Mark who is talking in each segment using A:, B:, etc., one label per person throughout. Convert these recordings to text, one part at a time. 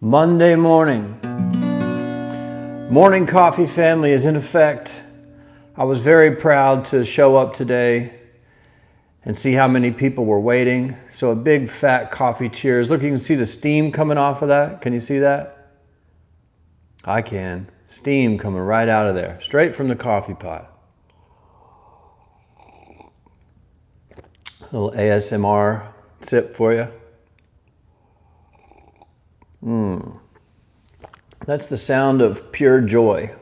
A: Monday morning. Morning coffee family is in effect. I was very proud to show up today and see how many people were waiting. So a big fat coffee cheers. Look, you can see the steam coming off of that. Can you see that? I can. Steam coming right out of there, straight from the coffee pot. A little ASMR sip for you. That's the sound of pure joy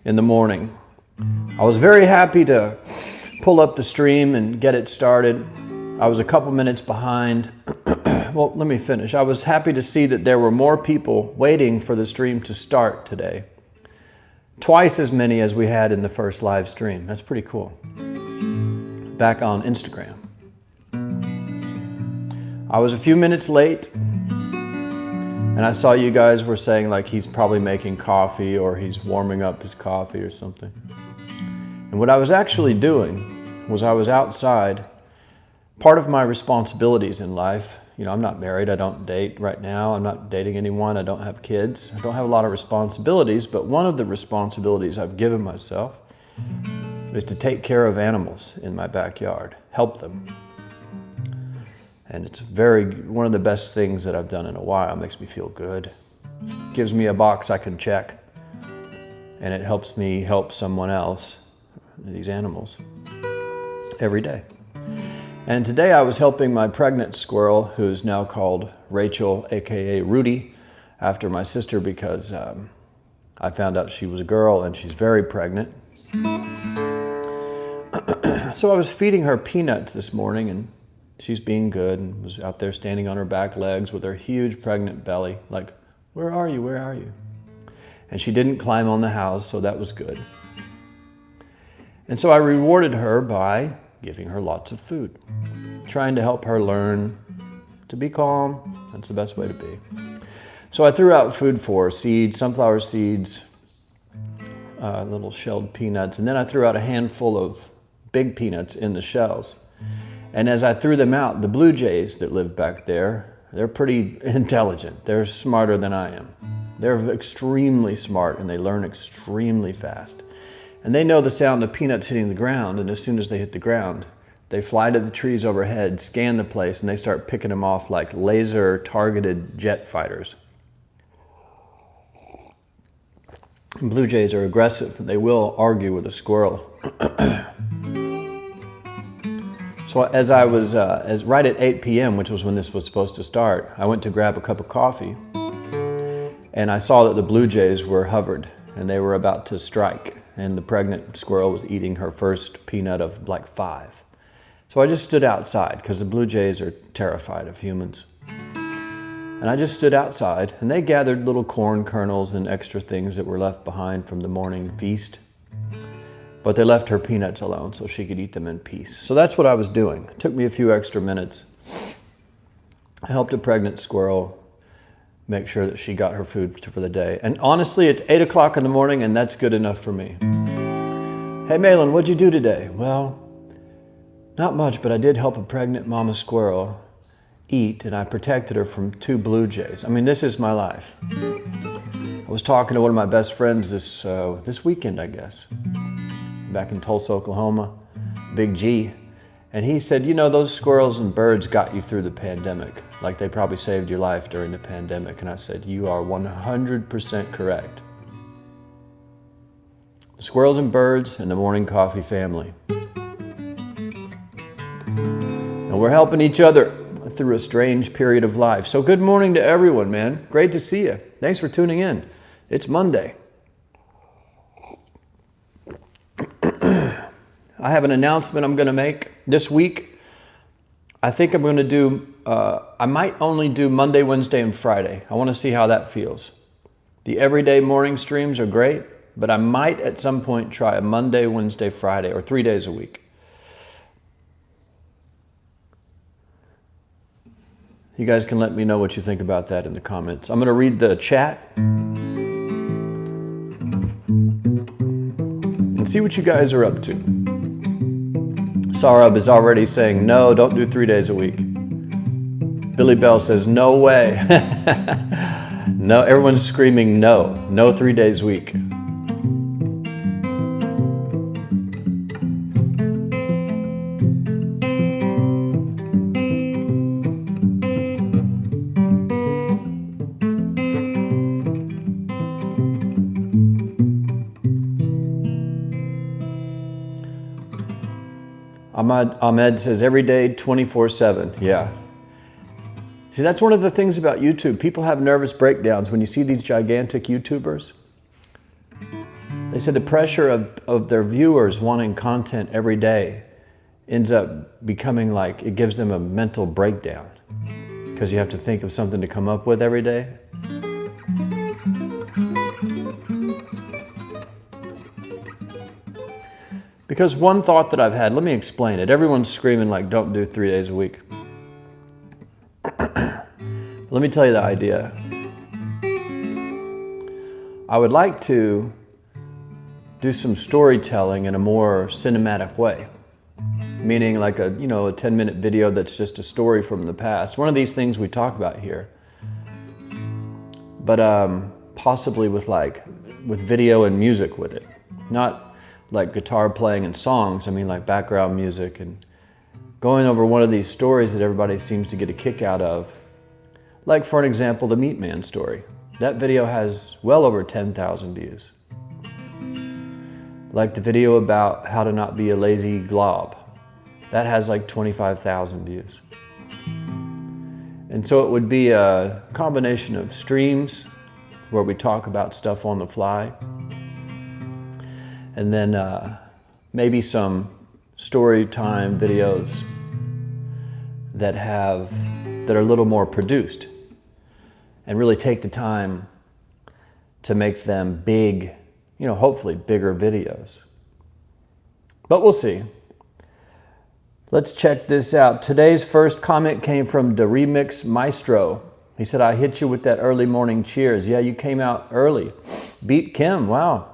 A: in the morning. I was very happy to pull up the stream and get it started. I was a couple minutes behind. Well, let me finish. I was happy to see that there were more people waiting for the stream to start today. Twice as many as we had in the first live stream. That's pretty cool. Back on Instagram. I was a few minutes late. And I saw you guys were saying like he's probably making coffee or he's warming up his coffee or something. And what I was actually doing was I was outside. Part of my responsibilities in life, you know, I'm not married, I don't date right now, I'm not dating anyone, I don't have kids, I don't have a lot of responsibilities, but one of the responsibilities I've given myself is to take care of animals in my backyard, help them. And it's one of the best things that I've done in a while. It makes me feel good. Gives me a box I can check. And it helps me help someone else, these animals, every day. And today I was helping my pregnant squirrel, who's now called Rachel, AKA Rudy, after my sister because I found out she was a girl and she's very pregnant. So I was feeding her peanuts this morning and she's being good and was out there standing on her back legs with her huge pregnant belly, like, where are you, where are you? And she didn't climb on the house, so that was good. And so I rewarded her by giving her lots of food, trying to help her learn to be calm. That's the best way to be. So I threw out food for her, seeds, sunflower seeds, little shelled peanuts, and then I threw out a handful of big peanuts in the shells. And as I threw them out, the blue jays that live back there, they're pretty intelligent. They're smarter than I am. They're extremely smart and they learn extremely fast. And they know the sound of peanuts hitting the ground, and as soon as they hit the ground, they fly to the trees overhead, scan the place, and they start picking them off like laser-targeted jet fighters. And blue jays are aggressive. They will argue with a squirrel. So as I was, right at 8 p.m., which was when this was supposed to start, I went to grab a cup of coffee and I saw that the blue jays were hovered and they were about to strike, and the pregnant squirrel was eating her first peanut of like 5. So I just stood outside because the blue jays are terrified of humans. And I just stood outside and they gathered little corn kernels and extra things that were left behind from the morning feast. But they left her peanuts alone so she could eat them in peace. So that's what I was doing. It took me a few extra minutes. I helped a pregnant squirrel make sure that she got her food for the day. And honestly, it's 8 o'clock in the morning and that's good enough for me. Hey Malan, what'd you do today? Well, not much, but I did help a pregnant mama squirrel eat and I protected her from 2 blue jays. I mean, this is my life. I was talking to one of my best friends this weekend, I guess. Back in Tulsa, Oklahoma, Big G. And he said, you know, those squirrels and birds got you through the pandemic. Like they probably saved your life during the pandemic. And I said, you are 100% correct. The squirrels and birds and the morning coffee family. And we're helping each other through a strange period of life. So good morning to everyone, man. Great to see you. Thanks for tuning in. It's Monday. I have an announcement I'm going to make this week. I think I'm going to do, I might only do Monday, Wednesday, and Friday. I want to see how that feels. The everyday morning streams are great, but I might at some point try a Monday, Wednesday, Friday, or 3 days a week. You guys can let me know what you think about that in the comments. I'm going to read the chat and see what you guys are up to. Sarab is already saying, no, don't do 3 days a week. Billy Bell says, no way. No, everyone's screaming no. No 3 days a week. Ahmed says every day, 24/7. Yeah. See, that's one of the things about YouTube. People have nervous breakdowns when you see these gigantic YouTubers. They said the pressure of their viewers wanting content every day ends up becoming like, it gives them a mental breakdown because you have to think of something to come up with every day. Because one thought that I've had, let me explain it. Everyone's screaming like, don't do 3 days a week. Let me tell you the idea. I would like to do some storytelling in a more cinematic way. Meaning like a 10-minute video that's just a story from the past. One of these things we talk about here. But possibly with video and music with it. Not like guitar playing and songs, I mean like background music and going over one of these stories that everybody seems to get a kick out of. Like for an example, the Meat Man story. That video has well over 10,000 views. Like the video about how to not be a lazy glob. That has like 25,000 views. And so it would be a combination of streams where we talk about stuff on the fly. And then maybe some story time videos that are a little more produced and really take the time to make them big, hopefully bigger videos. But we'll see. Let's check this out. Today's first comment came from the Remix Maestro. He said, I hit you with that early morning cheers. Yeah, you came out early. Beat Kim, wow.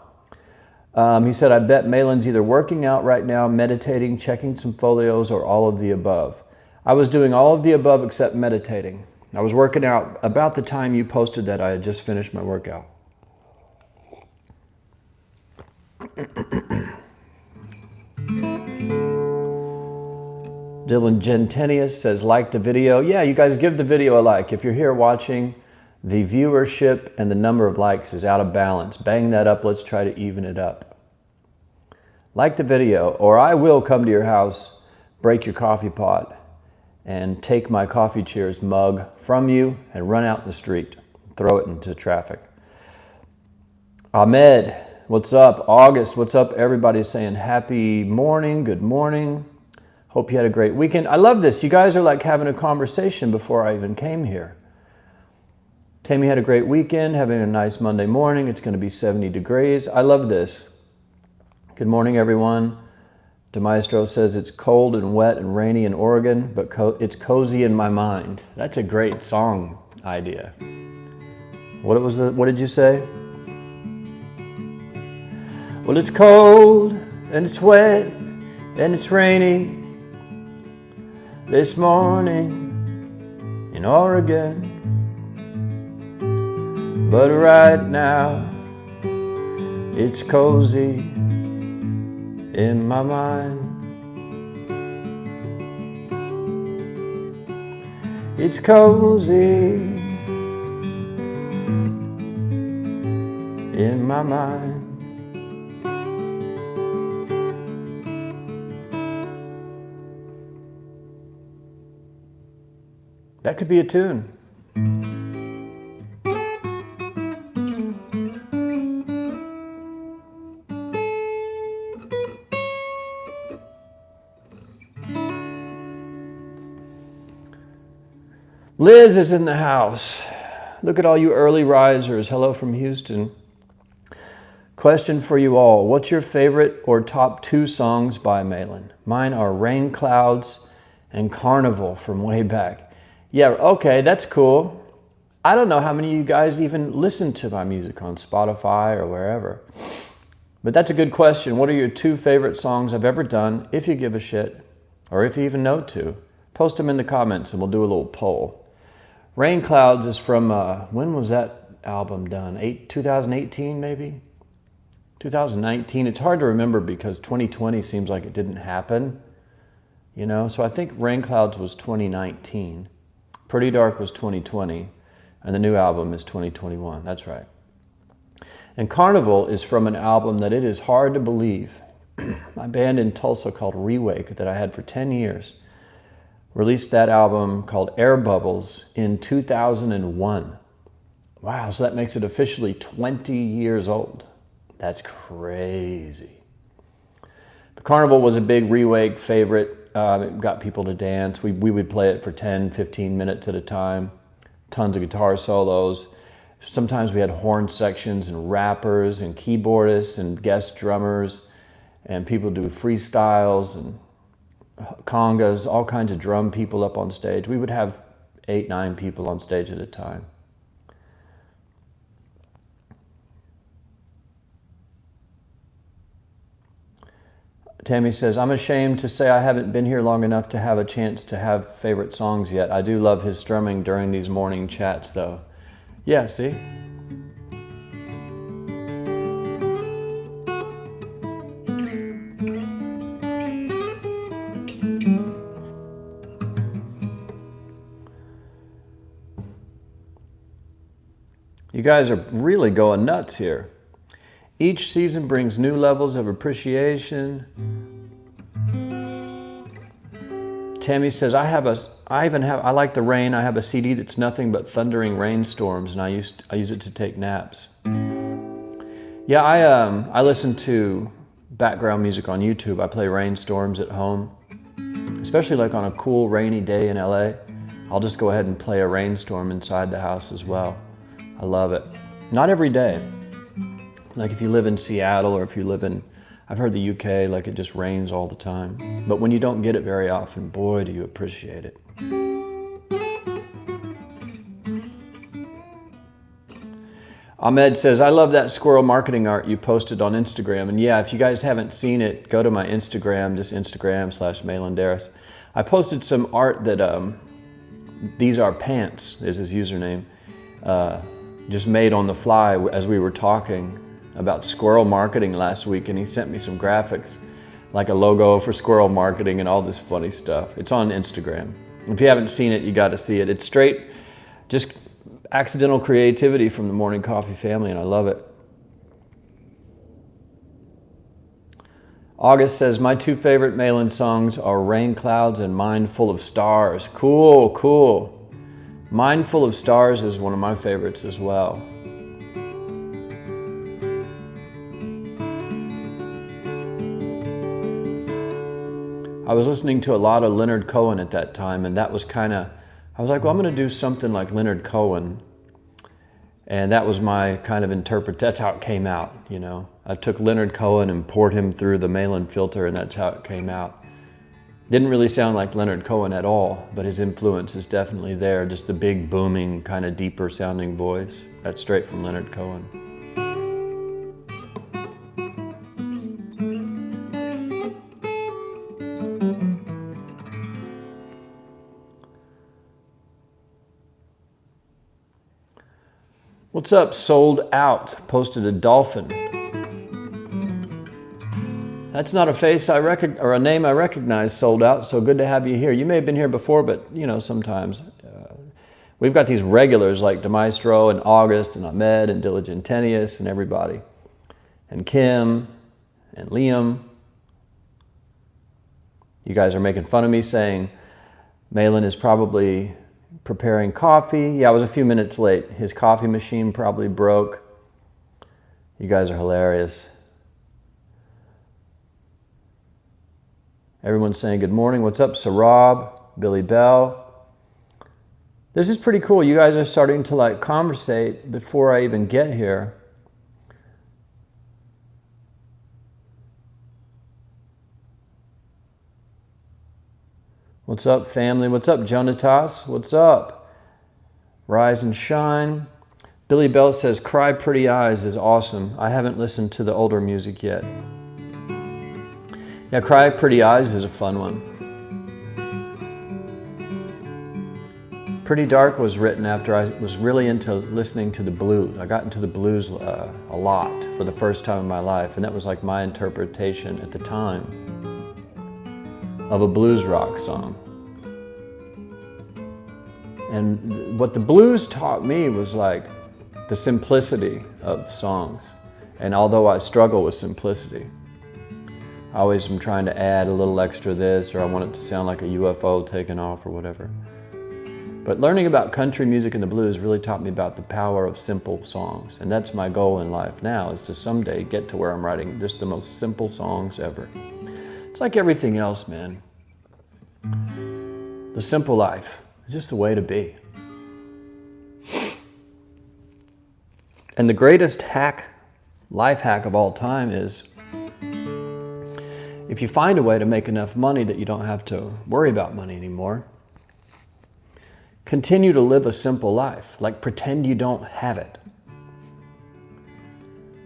A: He said, I bet Malan's either working out right now, meditating, checking some folios, or all of the above. I was doing all of the above except meditating. I was working out about the time you posted that I had just finished my workout. Dylan Gentenius says, like the video. Yeah, you guys give the video a like. If you're here watching, the viewership and the number of likes is out of balance. Bang that up. Let's try to even it up. Like the video, or I will come to your house, break your coffee pot, and take my coffee cheers mug from you and run out in the street, throw it into traffic. Ahmed, what's up? August, what's up? Everybody's saying happy morning, good morning. Hope you had a great weekend. I love this. You guys are like having a conversation before I even came here. Tammy had a great weekend, having a nice Monday morning. It's going to be 70 degrees. I love this. Good morning, everyone. DeMaestro says it's cold and wet and rainy in Oregon, but it's cozy in my mind. That's a great song idea. What did you say? Well, it's cold and it's wet and it's rainy this morning in Oregon. But right now, it's cozy in my mind. It's cozy in my mind. That could be a tune. Liz is in the house. Look at all you early risers. Hello from Houston. Question for you all. What's your favorite or top 2 songs by Malan? Mine are Rain Clouds and Carnival from way back. Yeah, okay, that's cool. I don't know how many of you guys even listen to my music on Spotify or wherever. But that's a good question. What are your 2 favorite songs I've ever done, if you give a shit, or if you even know 2? Post them in the comments and we'll do a little poll. Rain Clouds is from, when was that album done? 2018 maybe? 2019. It's hard to remember because 2020 seems like it didn't happen, you know? So I think Rain Clouds was 2019. Pretty Dark was 2020. And the new album is 2021. That's right. And Carnival is from an album that it is hard to believe. My band in Tulsa called Rewake that I had for 10 years released that album called Air Bubbles in 2001. Wow, so that makes it officially 20 years old. That's crazy. But Carnival was a big Rewake favorite. It got people to dance. We would play it for 10, 15 minutes at a time. Tons of guitar solos. Sometimes we had horn sections and rappers and keyboardists and guest drummers, and people do freestyles and congas, all kinds of drum people up on stage. We would have 8, 9 people on stage at a time. Tammy says, I'm ashamed to say I haven't been here long enough to have a chance to have favorite songs yet. I do love his strumming during these morning chats though. Yeah, see? You guys are really going nuts here. Each season brings new levels of appreciation. Tammy says, I like the rain. I have a CD that's nothing but thundering rainstorms, and I use it to take naps. Yeah, I listen to background music on YouTube. I play Rainstorms at home, especially like on a cool rainy day in LA. I'll just go ahead and play a rainstorm inside the house as well. I love it. Not every day. Like if you live in Seattle or if you live in, I've heard the UK, like it just rains all the time. But when you don't get it very often, boy, do you appreciate it. Ahmed says, I love that squirrel marketing art you posted on Instagram. And yeah, if you guys haven't seen it, go to my Instagram, just Instagram/Malan Darras. I posted some art that, These Are Pants is his username, just made on the fly as we were talking about squirrel marketing last week, and he sent me some graphics, like a logo for squirrel marketing and all this funny stuff. It's on Instagram. If you haven't seen it, you got to see it. It's straight, just accidental creativity from the Morning Coffee family, and I love it. August says, my 2 favorite Malan songs are Rain Clouds and Mind Full of Stars. Cool, cool. Mind Full of Stars is one of my favorites as well. I was listening to a lot of Leonard Cohen at that time, and that was kind of, I was like, well, I'm going to do something like Leonard Cohen. And that was my kind of that's how it came out, you know. I took Leonard Cohen and poured him through the Malan filter, and that's how it came out. Didn't really sound like Leonard Cohen at all, but his influence is definitely there. Just the big, booming, kind of deeper sounding voice. That's straight from Leonard Cohen. What's up, Sold Out? Posted a dolphin. That's not a face or a name I recognize, Sold Out, so good to have you here. You may have been here before, but you know, sometimes. We've got these regulars like DeMaestro and August and Ahmed and Diligentenius and everybody. And Kim and Liam. You guys are making fun of me saying Malan is probably preparing coffee. Yeah, I was a few minutes late. His coffee machine probably broke. You guys are hilarious. Everyone's saying good morning. What's up, Sarab, Billy Bell? This is pretty cool. You guys are starting to like conversate before I even get here. What's up, family? What's up, Jonatas? What's up? Rise and Shine. Billy Bell says, Cry Pretty Eyes is awesome. I haven't listened to the older music yet. Yeah, Cry Pretty Eyes is a fun one. Pretty Dark was written after I was really into listening to the blues. I got into the blues a lot for the first time in my life, and that was like my interpretation at the time of a blues rock song. And what the blues taught me was like the simplicity of songs. And although I struggle with simplicity, I always am trying to add a little extra this, or I want it to sound like a UFO taking off or whatever. But learning about country music and the blues really taught me about the power of simple songs. And that's my goal in life now, is to someday get to where I'm writing just the most simple songs ever. It's like everything else, man. The simple life is just the way to be. And the greatest life hack of all time is, if you find a way to make enough money that you don't have to worry about money anymore, continue to live a simple life, like pretend you don't have it.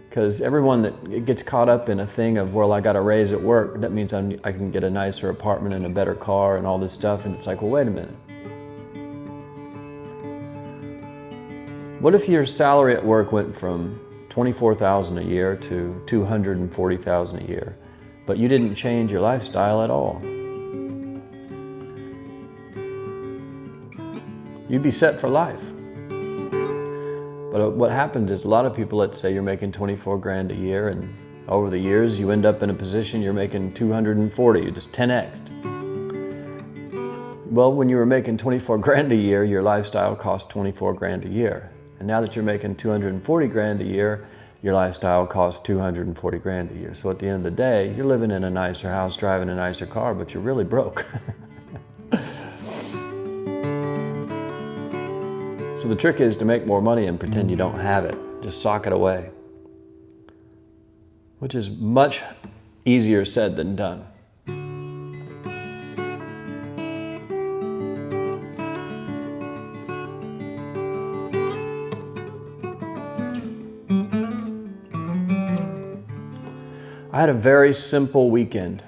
A: Because everyone that gets caught up in a thing of, well, I got a raise at work, that means I can get a nicer apartment and a better car and all this stuff, and it's like, well, wait a minute. What if your salary at work went from $24,000 a year to $240,000 a year, but you didn't change your lifestyle at all? You'd be set for life. But what happens is a lot of people, let's say you're making 24 grand a year, and over the years you end up in a position you're making 240, you just 10x'd. Well, when you were making 24 grand a year, your lifestyle cost 24 grand a year. And now that you're making 240 grand a year, your lifestyle costs 240 grand a year. So at the end of the day, you're living in a nicer house, driving a nicer car, but you're really broke. So the trick is to make more money and pretend you don't have it. Just sock it away. Which is much easier said than done. I had a very simple weekend.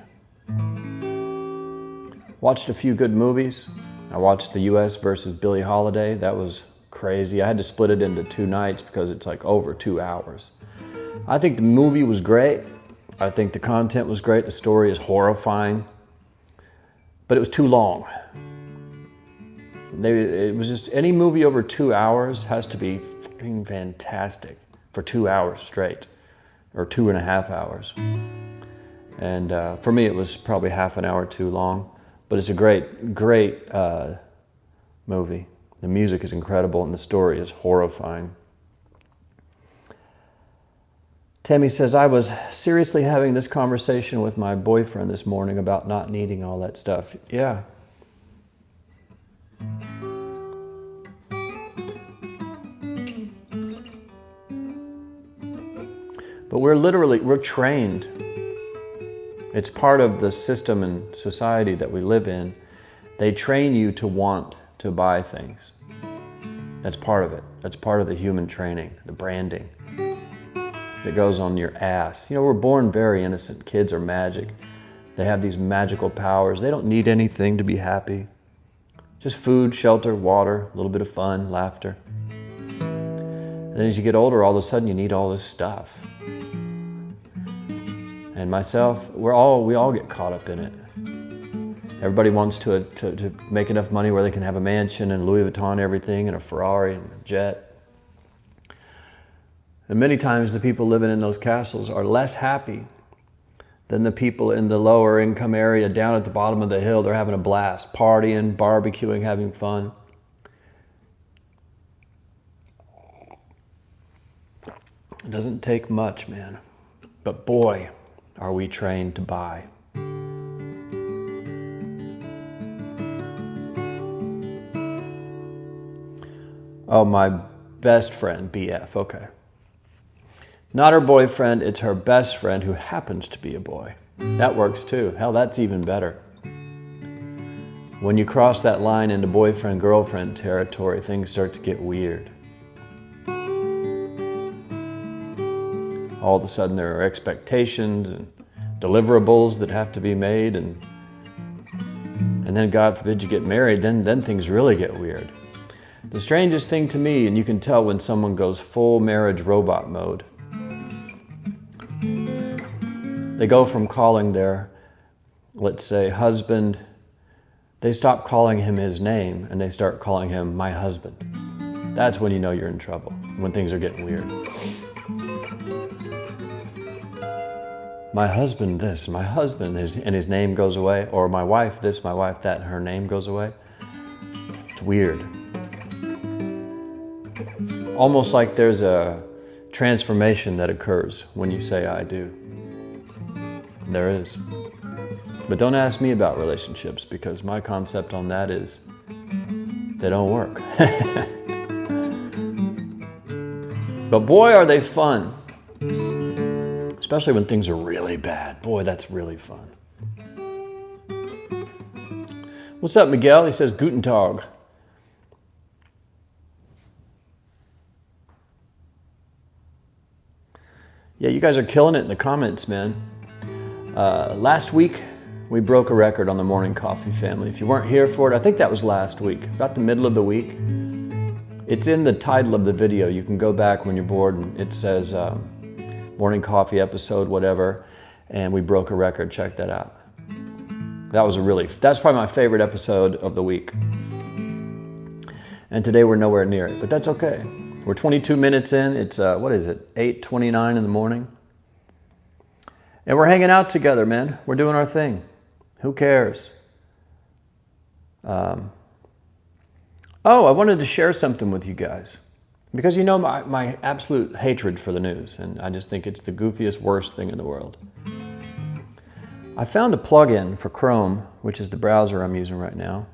A: Watched a few good movies. I watched the US versus Billie Holiday. That was crazy. I had to split it into 2 nights because it's like over 2 hours. I think the movie was great. I think the content was great. The story is horrifying. But it was too long. It was just, any movie over 2 hours has to be fucking fantastic for 2 hours straight, or 2.5 hours. And for me, it was probably half an hour too long. But it's a great, great movie. The music is incredible and the story is horrifying. Tammy says, I was seriously having this conversation with my boyfriend this morning about not needing all that stuff. Yeah. But we're trained. It's part of the system and society that we live in. They train you to want to buy things. That's part of it. That's part of the human training, the branding that goes on your ass. You know, we're born very innocent. Kids are magic. They have these magical powers. They don't need anything to be happy. Just food, shelter, water, a little bit of fun, laughter. And then as you get older, all of a sudden you need all this stuff. And myself, we all get caught up in it. Everybody wants to make enough money where they can have a mansion and Louis Vuitton everything and a Ferrari and a jet. And many times the people living in those castles are less happy than the people in the lower income area down at the bottom of the hill. They're having a blast, partying, barbecuing, having fun. It doesn't take much, man. But boy, are we trained to buy. Oh, my best friend, BF, okay. Not her boyfriend, it's her best friend who happens to be a boy. That works too. Hell, that's even better. When you cross that line into boyfriend-girlfriend territory, things start to get weird. All of a sudden there are expectations and deliverables that have to be made, and then God forbid you get married, then things really get weird. The strangest thing to me, and you can tell when someone goes full marriage robot mode, they go from calling their, let's say, husband, they stop calling him his name and they start calling him my husband. That's when you know you're in trouble, when things are getting weird. My husband this, my husband, and his name goes away, or my wife this, my wife that, and her name goes away. It's weird. Almost like there's a transformation that occurs when you say I do. There is. But don't ask me about relationships, because my concept on that is they don't work. But boy, are they fun. Especially when things are really bad. Boy, that's really fun. What's up, Miguel? He says, Guten Tag. Yeah, you guys are killing it in the comments, man. Last week, we broke a record on the Morning Coffee family. If you weren't here for it, I think that was last week, about the middle of the week. It's in the title of the video. You can go back when you're bored and it says Morning Coffee episode, whatever, and we broke a record. Check that out. That's probably my favorite episode of the week. And today we're nowhere near it, but that's okay. We're 22 minutes in. It's, what is it, 8:29 in the morning? And we're hanging out together, man. We're doing our thing. Who cares? Oh, I wanted to share something with you guys. Because you know my absolute hatred for the news, and I just think it's the goofiest, worst thing in the world. I found a plugin for Chrome, which is the browser I'm using right now.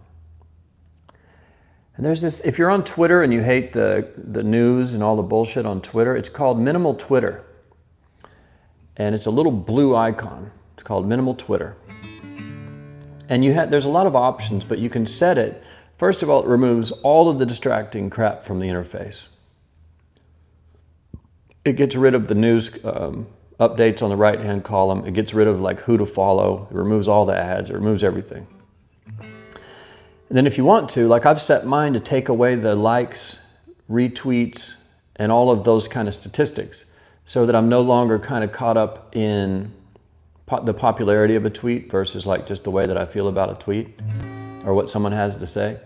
A: And there's this, if you're on Twitter and you hate the news and all the bullshit on Twitter, it's called Minimal Twitter. And it's a little blue icon. It's called Minimal Twitter. And there's a lot of options, but you can set it. First of all, it removes all of the distracting crap from the interface. It gets rid of the news updates on the right-hand column. It gets rid of like who to follow. It removes all the ads. It removes everything. And then if you want to, like I've set mine to take away the likes, retweets, and all of those kind of statistics so that I'm no longer kind of caught up in the popularity of a tweet versus like just the way that I feel about a tweet or what someone has to say.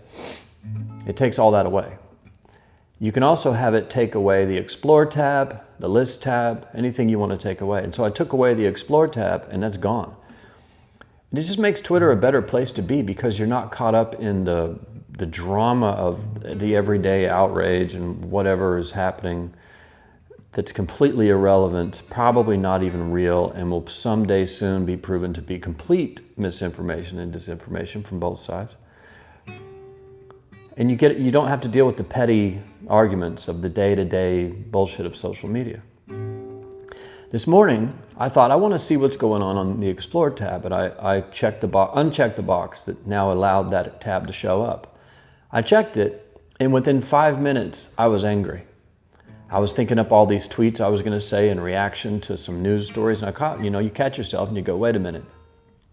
A: It takes all that away. You can also have it take away the Explore tab, the List tab, anything you want to take away. And so I took away the Explore tab and that's gone. It just makes Twitter a better place to be because you're not caught up in the drama of the everyday outrage and whatever is happening that's completely irrelevant, probably not even real, and will someday soon be proven to be complete misinformation and disinformation from both sides. And you don't have to deal with the petty arguments of the day-to-day bullshit of social media. This morning, I thought I want to see what's going on the Explore tab, and I unchecked the box that now allowed that tab to show up. I checked it, and within 5 minutes, I was angry. I was thinking up all these tweets I was going to say in reaction to some news stories, and you catch yourself and you go, wait a minute.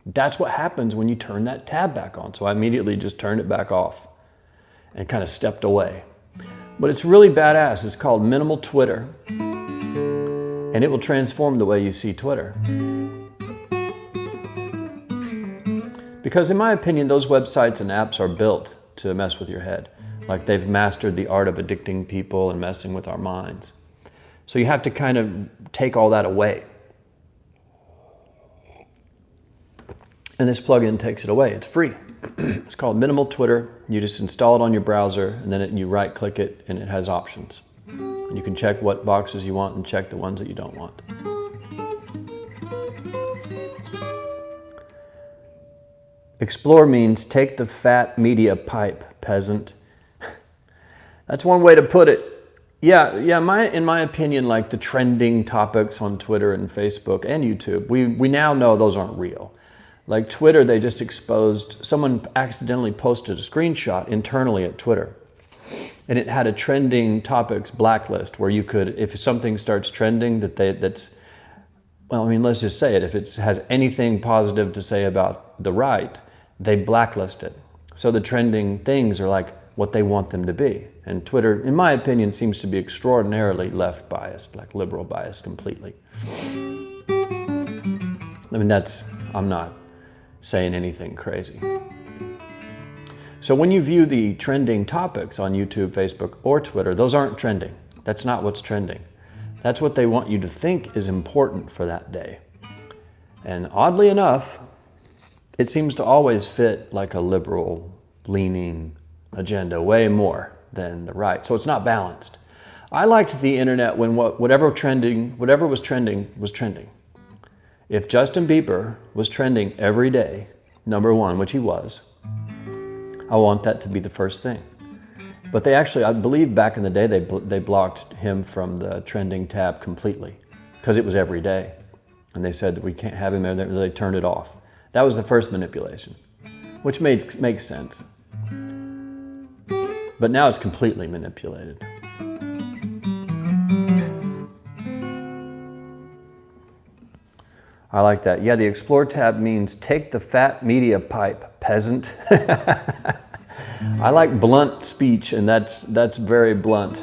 A: That's what happens when you turn that tab back on. So I immediately just turned it back off and kind of stepped away. But it's really badass. It's called Minimal Twitter, and it will transform the way you see Twitter. Because in my opinion, those websites and apps are built to mess with your head. Like they've mastered the art of addicting people and messing with our minds. So you have to kind of take all that away. And this plugin takes it away. It's free. It's called Minimal Twitter. You just install it on your browser and then you right click it and it has options. And you can check what boxes you want and check the ones that you don't want. Explore means take the fat media pipe, peasant. That's one way to put it. Yeah. In my opinion, like the trending topics on Twitter and Facebook and YouTube, we now know those aren't real. Like Twitter, they just exposed, someone accidentally posted a screenshot internally at Twitter. And it had a trending topics blacklist where you could, if something starts trending let's just say it, if it has anything positive to say about the right, they blacklist it. So the trending things are like what they want them to be. And Twitter, in my opinion, seems to be extraordinarily left biased, like liberal biased completely. I mean, I'm not saying anything crazy. So when you view the trending topics on YouTube, Facebook, or Twitter, those aren't trending. That's not what's trending. That's what they want you to think is important for that day. And oddly enough, it seems to always fit like a liberal leaning agenda way more than the right. So it's not balanced. I liked the internet when whatever was trending was trending. If Justin Bieber was trending every day, #1, which he was, I want that to be the first thing. But they actually, I believe back in the day, they blocked him from the trending tab completely because it was every day. And they said that we can't have him there, they turned it off. That was the first manipulation, which makes sense. But now it's completely manipulated. I like that. Yeah, the Explore tab means take the fat media pipe, peasant. I like blunt speech, and that's very blunt.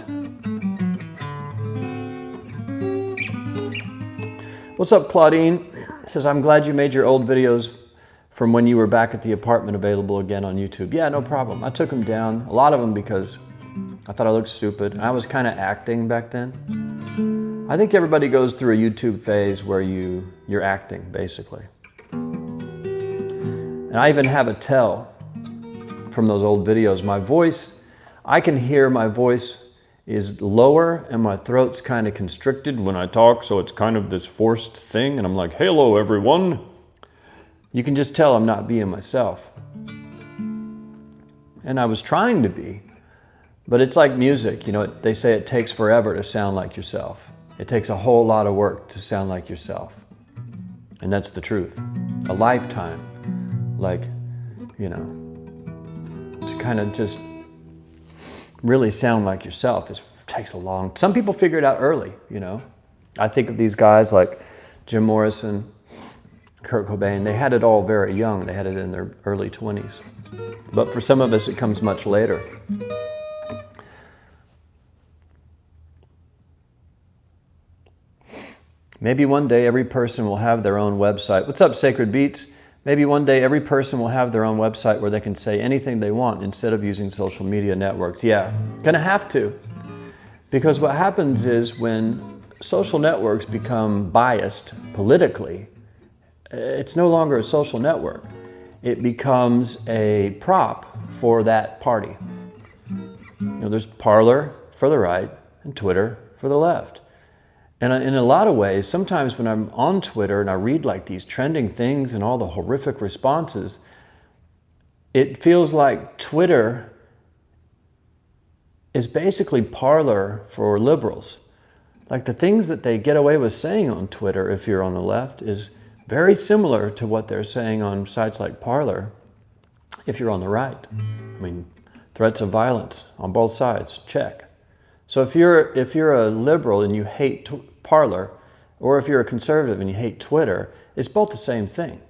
A: What's up, Claudine? It says, I'm glad you made your old videos from when you were back at the apartment available again on YouTube. Yeah, no problem. I took them down, a lot of them because I thought I looked stupid. And I was kind of acting back then. I think everybody goes through a YouTube phase where you're acting, basically. And I even have a tell from those old videos. My voice, I can hear my voice is lower and my throat's kind of constricted when I talk, so it's kind of this forced thing, and I'm like, hello everyone. You can just tell I'm not being myself. And I was trying to be, but it's like music, you know, they say it takes forever to sound like yourself. It takes a whole lot of work to sound like yourself. And that's the truth. A lifetime, like, you know, to kind of just really sound like yourself takes a long, some people figure it out early, you know. I think of these guys like Jim Morrison, Kurt Cobain, they had it all very young. They had it in their early 20s. But for some of us, it comes much later. Maybe one day every person will have their own website. What's up, Sacred Beats? Maybe one day every person will have their own website where they can say anything they want instead of using social media networks. Yeah, gonna have to. Because what happens is when social networks become biased politically, it's no longer a social network. It becomes a prop for that party. You know, there's Parler for the right and Twitter for the left. And in a lot of ways, sometimes when I'm on Twitter and I read like these trending things and all the horrific responses, it feels like Twitter is basically Parler for liberals. Like the things that they get away with saying on Twitter, if you're on the left, is very similar to what they're saying on sites like Parler if you're on the right. I mean, threats of violence on both sides, check. So if you're a liberal and you hate Parler, or if you're a conservative and you hate Twitter, it's both the same thing.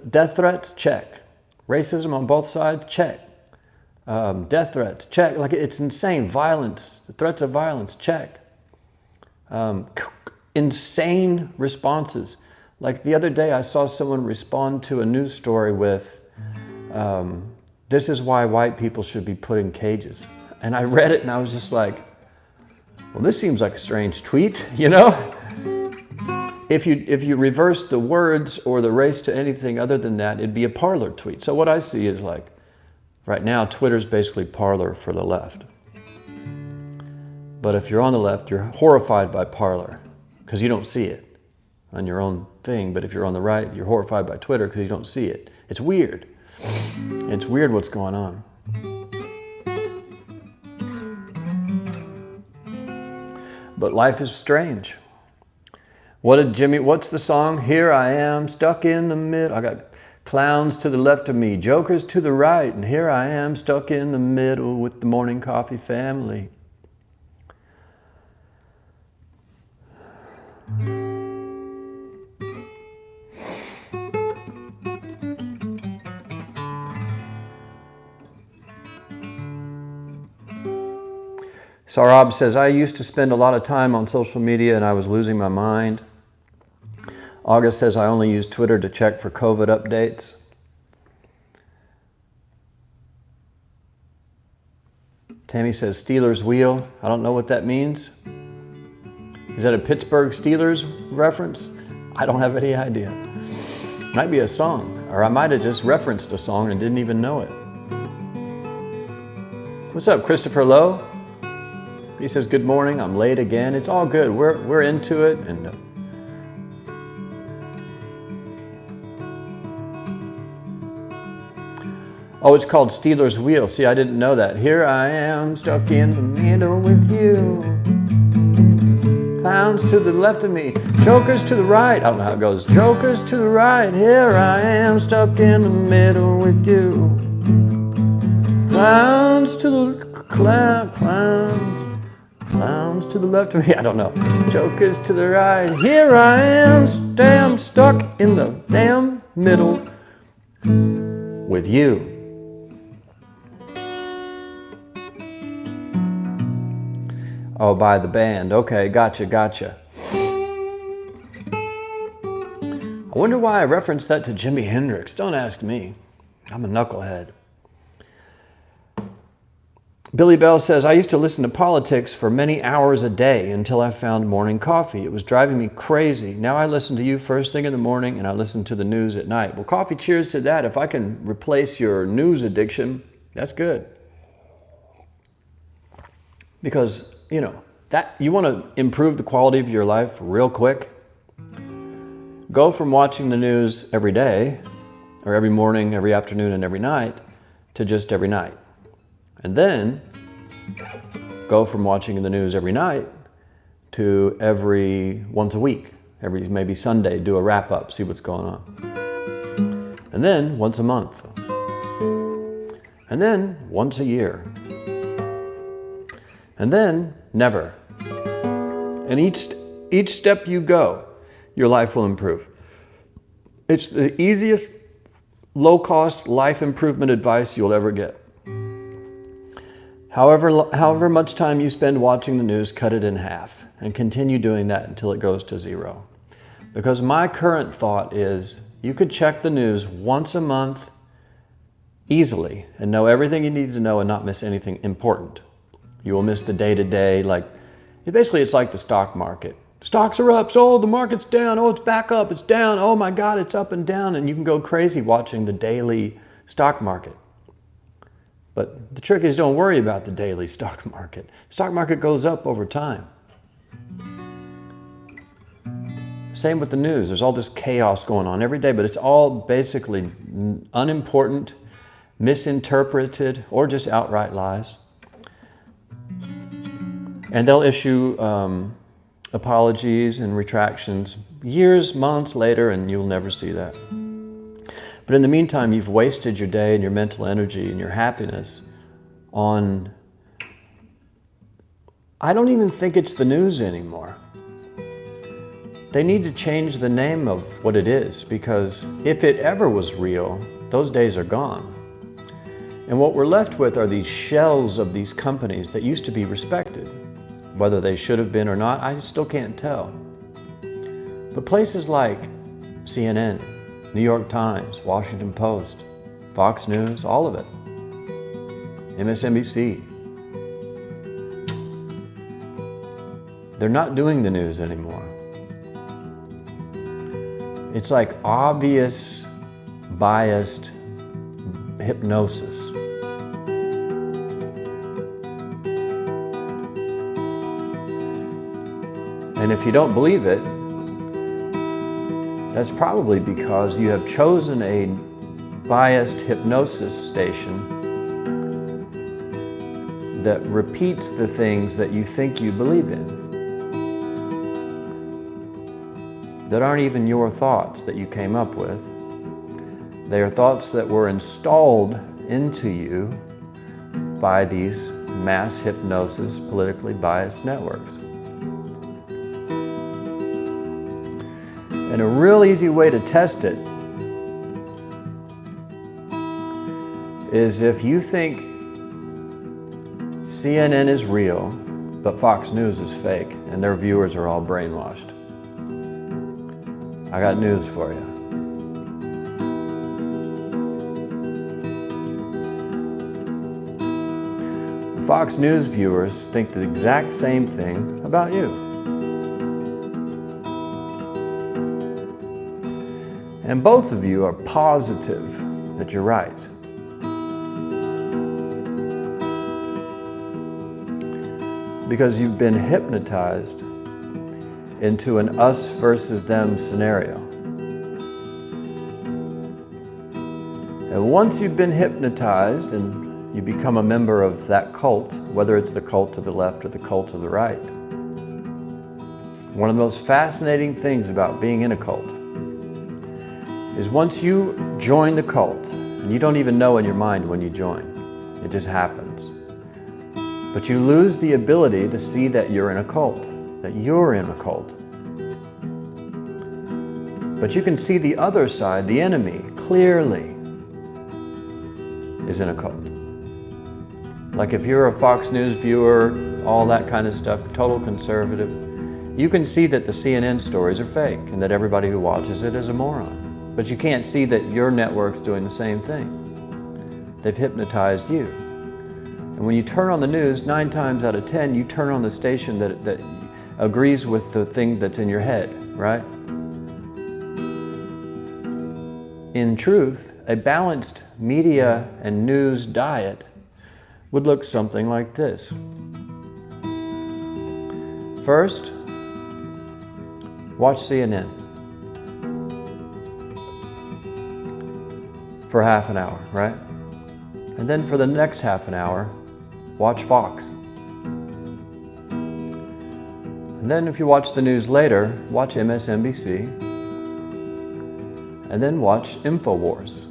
A: Death threats, check. Racism on both sides, check. Death threats, check. Like, it's insane. Violence, threats of violence, check. Insane responses. Like the other day, I saw someone respond to a news story with, this is why white people should be put in cages. And I read it and I was just like, well, this seems like a strange tweet, you know? If you reverse the words or the race to anything other than that, it'd be a Parler tweet. So what I see is like, right now, Twitter's basically Parler for the left. But if you're on the left, you're horrified by Parler because you don't see it on your own thing. But if you're on the right, you're horrified by Twitter because you don't see it. It's weird. It's weird what's going on. But life is strange. What's the song? Here I am, stuck in the middle. I got clowns to the left of me, jokers to the right, and here I am, stuck in the middle with the morning coffee family. Sarab says, I used to spend a lot of time on social media and I was losing my mind. August says, I only use Twitter to check for COVID updates. Tammy says, Steelers wheel. I don't know what that means. Is that a Pittsburgh Steelers reference? I don't have any idea. Might be a song, or I might have just referenced a song and didn't even know it. What's up, Christopher Lowe? He says, good morning, I'm late again. It's all good, we're into it. And oh, it's called Steelers Wheel. See, I didn't know that. Here I am, stuck in the middle with you. Clowns to the left of me, jokers to the right. I don't know how it goes. Jokers to the right. Here I am, stuck in the middle with you. Clowns to the clowns to the left of me. I don't know. Jokers to the right. Here I am, damn stuck in the damn middle with you. Oh, by the band. Okay, gotcha. I wonder why I referenced that to Jimi Hendrix. Don't ask me. I'm a knucklehead. Billy Bell says, I used to listen to politics for many hours a day until I found morning coffee. It was driving me crazy. Now I listen to you first thing in the morning and I listen to the news at night. Well, coffee cheers to that. If I can replace your news addiction, that's good. Because, you know, that you want to improve the quality of your life real quick, go from watching the news every day, or every morning, every afternoon, and every night, to just every night. And then go from watching the news every night to once a week, every maybe Sunday, do a wrap up, see what's going on. And then once a month. And then once a year. And then never. And each step you go, your life will improve. It's the easiest, low-cost life improvement advice you'll ever get. However much time you spend watching the news, cut it in half and continue doing that until it goes to zero. Because my current thought is you could check the news once a month easily and know everything you need to know and not miss anything important. You will miss the day-to-day, basically it's like the stock market. Stocks are up, so the market's down, oh, it's back up, it's down, oh my God, it's up and down, and you can go crazy watching the daily stock market. But the trick is don't worry about the daily stock market. Stock market goes up over time. Same with the news. There's all this chaos going on every day, but it's all basically unimportant, misinterpreted, or just outright lies. And they'll issue apologies and retractions years, months later, and you'll never see that. But in the meantime, you've wasted your day and your mental energy and your happiness on, I don't even think it's the news anymore. They need to change the name of what it is, because if it ever was real, those days are gone. And what we're left with are these shells of these companies that used to be respected. Whether they should have been or not, I still can't tell. But places like CNN, New York Times, Washington Post, Fox News, all of it, MSNBC, they're not doing the news anymore. It's like obvious, biased hypnosis. And if you don't believe it, that's probably because you have chosen a biased hypnosis station that repeats the things that you think you believe in, that aren't even your thoughts that you came up with. They are thoughts that were installed into you by these mass hypnosis, politically biased networks. And a real easy way to test it is if you think CNN is real But Fox News is fake, and their viewers are all brainwashed. I got news for you. Fox News viewers think the exact same thing about you. And both of you are positive that you're right. Because you've been hypnotized into an us versus them scenario. And once you've been hypnotized and you become a member of that cult, whether it's the cult to the left or the cult to the right, one of the most fascinating things about being in a cult is once you join the cult, and you don't even know in your mind when you join, it just happens. But you lose the ability to see that you're in a cult, that you're in a cult. But you can see the other side, the enemy, clearly is in a cult. Like if you're a Fox News viewer, all that kind of stuff, total conservative, you can see that the CNN stories are fake and that everybody who watches it is a moron. But you can't see that your network's doing the same thing. They've hypnotized you. And when you turn on the news, 9 times out of 10, you turn on the station that agrees with the thing that's in your head, right? In truth, a balanced media and news diet would look something like this. First, watch CNN for half an hour, right? And then for the next half an hour, watch Fox. And then if you watch the news later, watch MSNBC. And then watch InfoWars.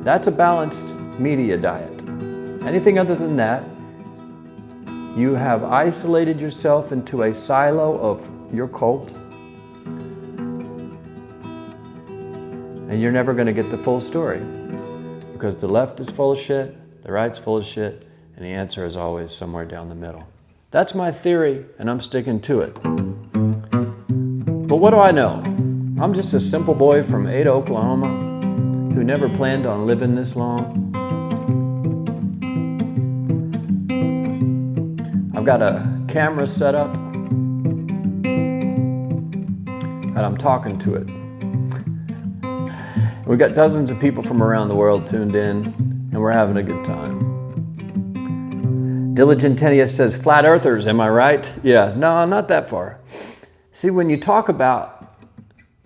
A: That's a balanced media diet. Anything other than that, you have isolated yourself into a silo of your cult, and you're never going to get the full story. Because the left is full of shit, the right's full of shit, and the answer is always somewhere down the middle. That's my theory, and I'm sticking to it. But what do I know? I'm just a simple boy from Ada, Oklahoma, who never planned on living this long. I've got a camera set up, and I'm talking to it. We've got dozens of people from around the world tuned in, and we're having a good time. Diligentinius says, flat earthers, am I right? Yeah, no, not that far. See, when you talk about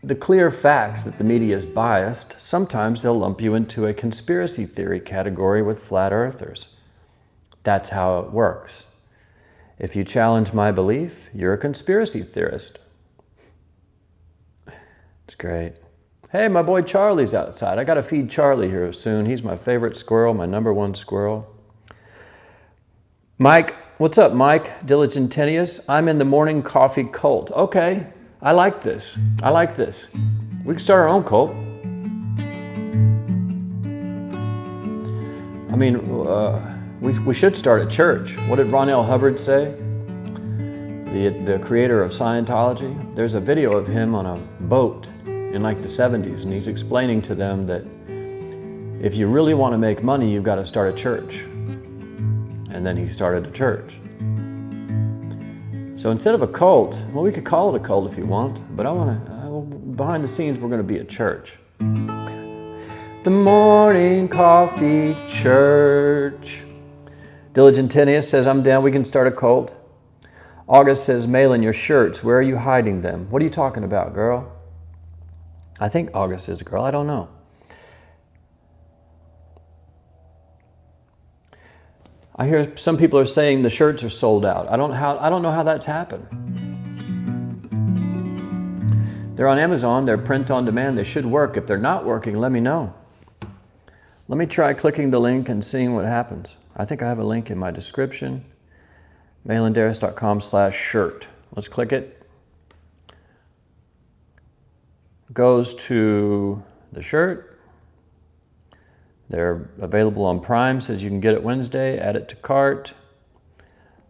A: the clear facts that the media is biased, sometimes they'll lump you into a conspiracy theory category with flat earthers. That's how it works. If you challenge my belief, you're a conspiracy theorist. It's great. Hey, my boy Charlie's outside. I got to feed Charlie here soon. He's my favorite squirrel, my #1 squirrel. Mike, what's up, Mike? Diligentinius. I'm in the morning coffee cult. Okay, I like this. I like this. We can start our own cult. I mean, we should start a church. What did Ron L. Hubbard say? The creator of Scientology. There's a video of him on a boat in like the 70s, and he's explaining to them that if you really want to make money, you've got to start a church. And then he started a church. So instead of a cult, well, we could call it a cult if you want, but behind the scenes, we're going to be a church. The Morning Coffee Church. Diligentinius says, I'm down, we can start a cult. August says, Malan, your shirts, where are you hiding them? What are you talking about, girl? I think August is a girl, I don't know. I hear some people are saying the shirts are sold out. I don't know how that's happened. They're on Amazon, they're print on demand, they should work. If they're not working, let me know. Let me try clicking the link and seeing what happens. I think I have a link in my description. malandarras.com/shirt. Let's click it. Goes to the shirt. They're available on Prime, says you can get it Wednesday, add it to cart.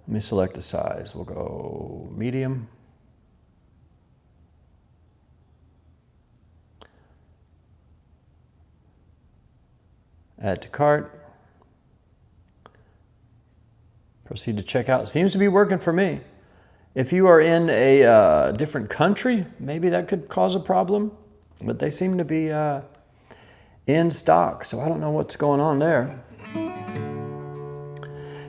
A: Let me select the size. We'll go medium. Add to cart. Proceed to checkout. Seems to be working for me. If you are in a different country, maybe that could cause a problem. But they seem to be in stock, so I don't know what's going on there.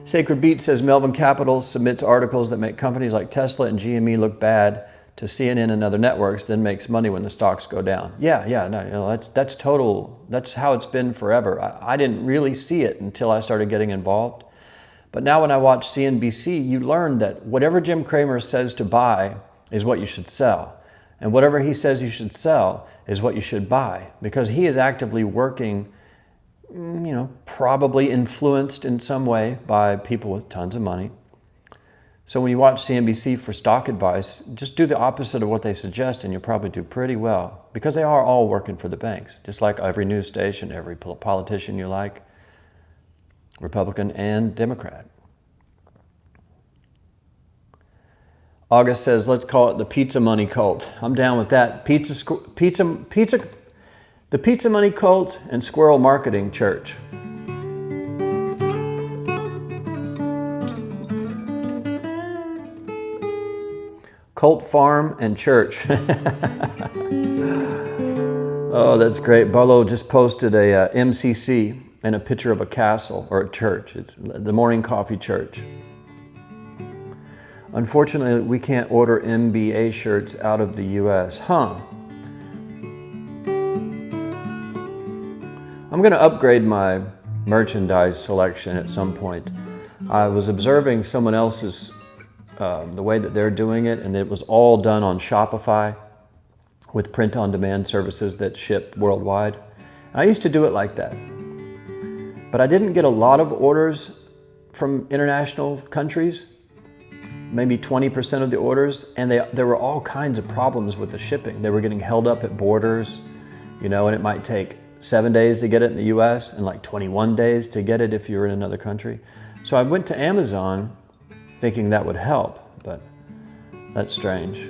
A: Sacred Beat says Melvin Capital submits articles that make companies like Tesla and GME look bad to CNN and other networks, then makes money when the stocks go down. Yeah, no, you know, that's total. That's how it's been forever. I didn't really see it until I started getting involved. But now when I watch CNBC, you learn that whatever Jim Cramer says to buy is what you should sell. And whatever he says you should sell is what you should buy, because he is actively working, you know, probably influenced in some way by people with tons of money. So when you watch CNBC for stock advice, just do the opposite of what they suggest and you'll probably do pretty well, because they are all working for the banks, just like every news station, every politician you like, Republican and Democrat. August says, let's call it the pizza money cult. I'm down with that. The pizza money cult and Squirrel Marketing Church. Cult Farm and Church. Oh, that's great. Bolo just posted a MCC and a picture of a castle or a church. It's the Morning Coffee Church. Unfortunately, we can't order MBA shirts out of the US. Huh. I'm going to upgrade my merchandise selection at some point. I was observing someone else's, the way that they're doing it, and it was all done on Shopify with print-on-demand services that ship worldwide. And I used to do it like that. But I didn't get a lot of orders from international countries, maybe 20% of the orders, and there were all kinds of problems with the shipping. They were getting held up at borders, you know, and it might take 7 days to get it in the US and like 21 days to get it if you're in another country. So I went to Amazon thinking that would help, but that's strange.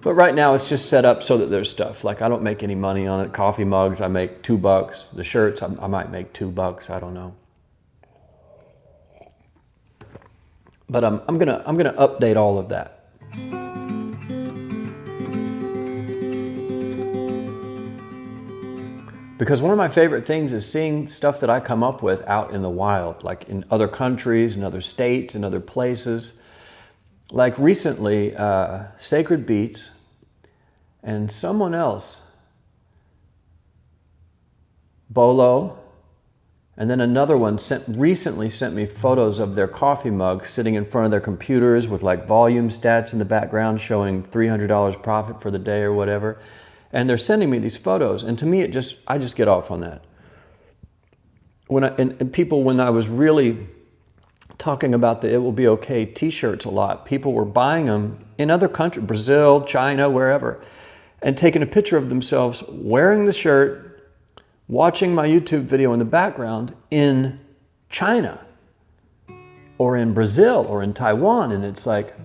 A: But right now it's just set up so that there's stuff. Like I don't make any money on it. Coffee mugs, I make $2. The shirts, I might make $2. I don't know. But I'm gonna update all of that. Because one of my favorite things is seeing stuff that I come up with out in the wild, like in other countries, in other states, in other places. Like recently, Sacred Beats and someone else, Bolo, and then another one recently sent me photos of their coffee mugs sitting in front of their computers with like volume stats in the background showing $300 profit for the day or whatever. And they're sending me these photos, and to me, I just get off on that. When I was really talking about the It Will Be Okay t-shirts a lot, people were buying them in other countries, Brazil, China, wherever, and taking a picture of themselves wearing the shirt, watching my YouTube video in the background in China, or in Brazil, or in Taiwan, and it's like,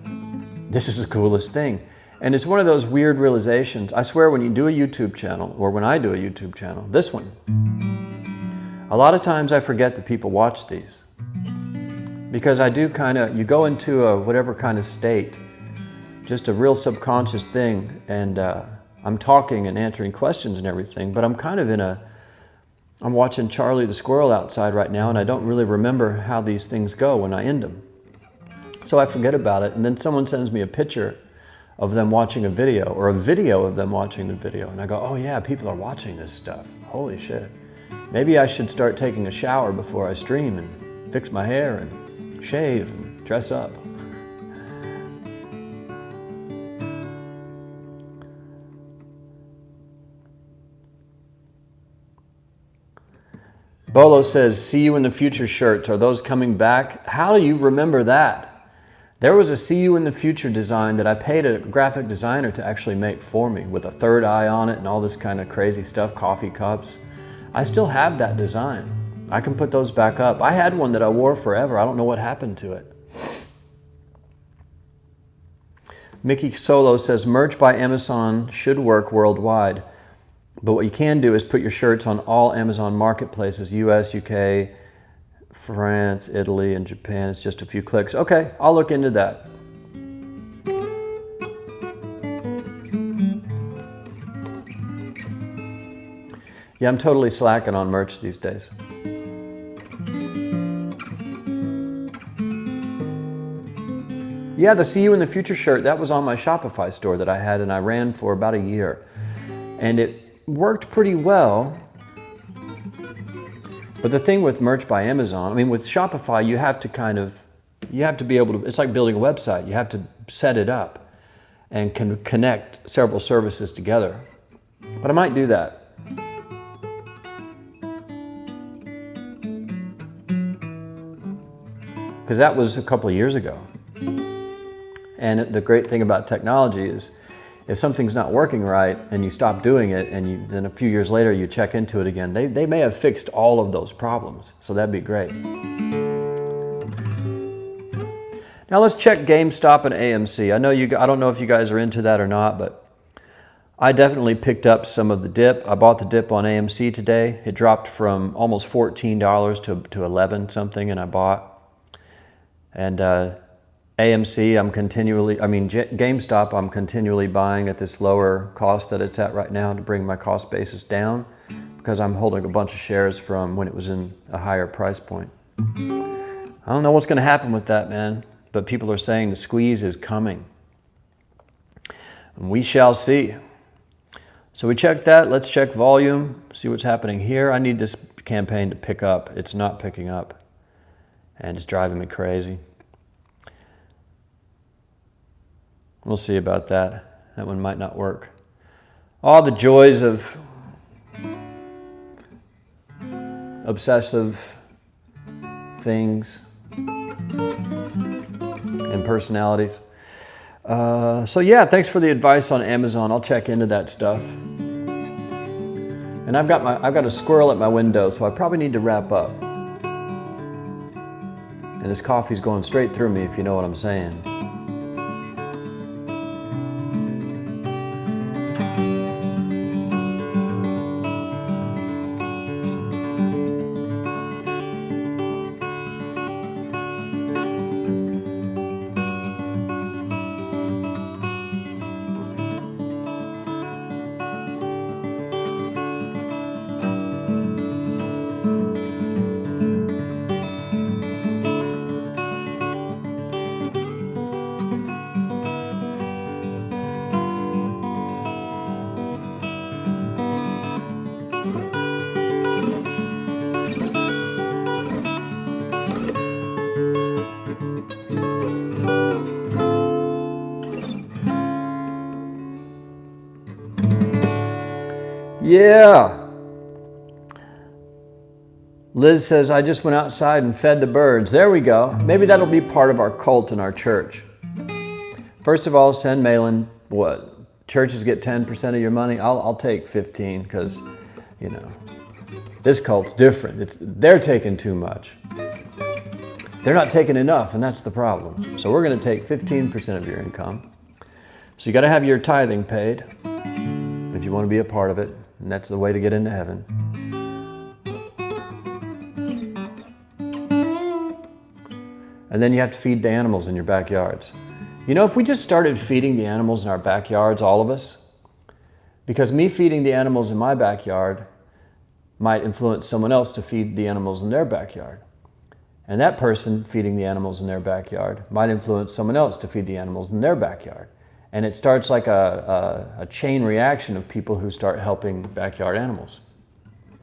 A: this is the coolest thing. And it's one of those weird realizations. I swear when you do a YouTube channel, or when I do a YouTube channel, this one, a lot of times I forget that people watch these. Because I do you go into a whatever kind of state, just a real subconscious thing, and I'm talking and answering questions and everything, but I'm kind of I'm watching Charlie the Squirrel outside right now, and I don't really remember how these things go when I end them. So I forget about it, and then someone sends me a picture of them watching a video, or a video of them watching the video. And I go, oh yeah, people are watching this stuff. Holy shit. Maybe I should start taking a shower before I stream and fix my hair and shave and dress up. Bolo says, see you in the future shirts. Are those coming back? How do you remember that? There was a See You in the Future design that I paid a graphic designer to actually make for me with a third eye on it and all this kind of crazy stuff, coffee cups. I still have that design. I can put those back up. I had one that I wore forever. I don't know what happened to it. Mickey Solo says, merch by Amazon should work worldwide. But what you can do is put your shirts on all Amazon marketplaces, US, UK, France, Italy, and Japan. It's just a few clicks. Okay, I'll look into that. Yeah, I'm totally slacking on merch these days. Yeah, the See You in the Future shirt, that was on my Shopify store that I had and I ran for about a year. And it worked pretty well. But the thing with merch by Amazon, I mean, with Shopify, you have to be able to, it's like building a website. You have to set it up and can connect several services together. But I might do that. Because that was a couple of years ago. And the great thing about technology is if something's not working right and you stop doing it and then a few years later you check into it again, they may have fixed all of those problems. So that'd be great. Now let's check GameStop and AMC. I don't know if you guys are into that or not, but I definitely picked up some of the dip. I bought the dip on AMC today. It dropped from almost $14 to 11 something, and I bought. And AMC, GameStop, I'm continually buying at this lower cost that it's at right now to bring my cost basis down because I'm holding a bunch of shares from when it was in a higher price point. I don't know what's going to happen with that, man, but people are saying the squeeze is coming. And we shall see. So we checked that. Let's check volume, see what's happening here. I need this campaign to pick up. It's not picking up, and it's driving me crazy. We'll see about that. That one might not work. All the joys of obsessive things and personalities. So yeah, thanks for the advice on Amazon. I'll check into that stuff. And I've got a squirrel at my window, so I probably need to wrap up. And this coffee's going straight through me, if you know what I'm saying. Yeah. Liz says, I just went outside and fed the birds. There we go. Maybe that'll be part of our cult in our church. First of all, send Malan, what? Churches get 10% of your money? I'll take 15 because, you know, this cult's different. They're taking too much. They're not taking enough, and that's the problem. So we're going to take 15% of your income. So you got to have your tithing paid if you want to be a part of it. And that's the way to get into heaven. And then you have to feed the animals in your backyards. You know, if we just started feeding the animals in our backyards, all of us, because me feeding the animals in my backyard might influence someone else to feed the animals in their backyard. And that person feeding the animals in their backyard might influence someone else to feed the animals in their backyard. And it starts like a chain reaction of people who start helping backyard animals.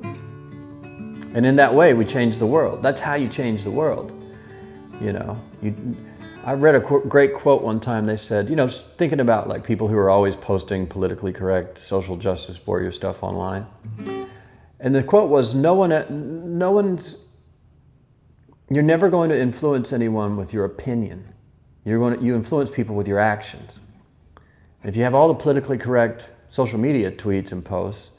A: And in that way, we change the world. That's how you change the world. You know, I read a great quote one time. They said, you know, thinking about like people who are always posting politically correct social justice warrior stuff online. And the quote was, you're never going to influence anyone with your opinion. You influence people with your actions. And if you have all the politically correct social media tweets and posts,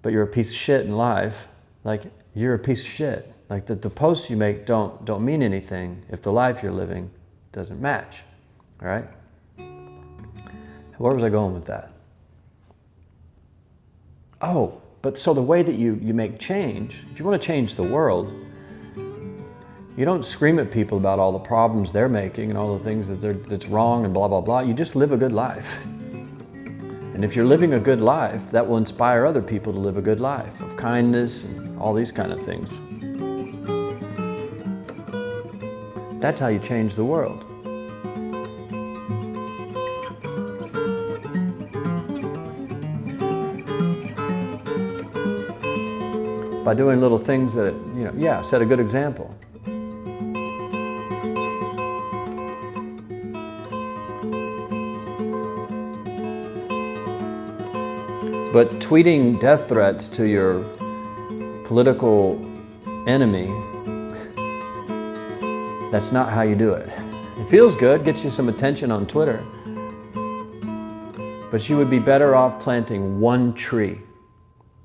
A: but you're a piece of shit in life, like, you're a piece of shit. Like, the posts you make don't mean anything if the life you're living doesn't match, all right? Where was I going with that? Oh, but so the way that you make change, if you want to change the world, you don't scream at people about all the problems they're making and all the things that's wrong and blah, blah, blah. You just live a good life. And if you're living a good life, that will inspire other people to live a good life of kindness and all these kind of things. That's how you change the world. By doing little things that, set a good example. But tweeting death threats to your political enemy, that's not how you do it. It feels good, gets you some attention on Twitter, but you would be better off planting one tree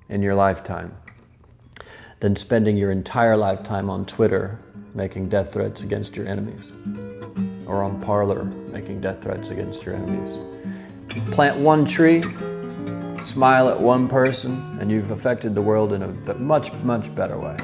A: in your lifetime than spending your entire lifetime on Twitter making death threats against your enemies, or on Parler making death threats against your enemies. Plant one tree, smile at one person, and you've affected the world in a much, much better way.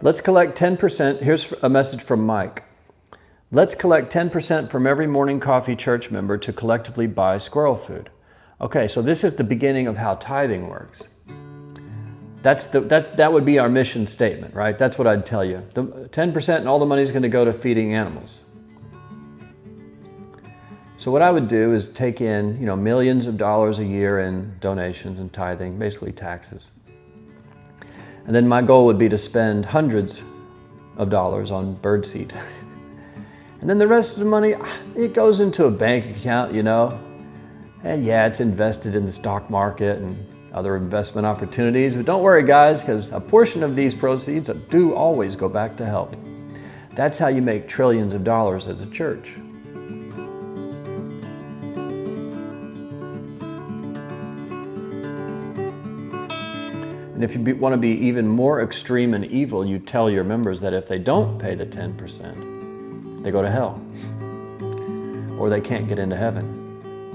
A: Let's collect 10%. Here's a message from Mike. Let's collect 10% from every morning coffee church member to collectively buy squirrel food. Okay, so this is the beginning of how tithing works. That would be our mission statement, right? That's what I'd tell you. The 10% and all the money is going to go to feeding animals. So what I would do is take in, millions of dollars a year in donations and tithing, basically taxes. And then my goal would be to spend hundreds of dollars on birdseed. And then the rest of the money, it goes into a bank account, And yeah, it's invested in the stock market and other investment opportunities. But don't worry, guys, because a portion of these proceeds do always go back to help. That's how you make trillions of dollars as a church. And if you want to be even more extreme and evil, you tell your members that if they don't pay the 10%, they go to hell. Or they can't get into heaven.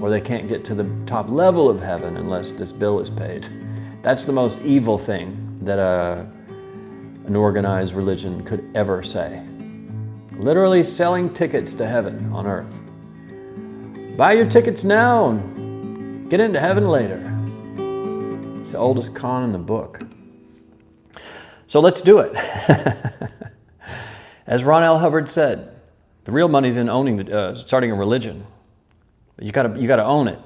A: Or they can't get to the top level of heaven unless this bill is paid. That's the most evil thing that an organized religion could ever say. Literally selling tickets to heaven on earth. Buy your tickets now and get into heaven later. It's the oldest con in the book. So let's do it. As Ron L. Hubbard said, the real money's in starting a religion. But you gotta own it.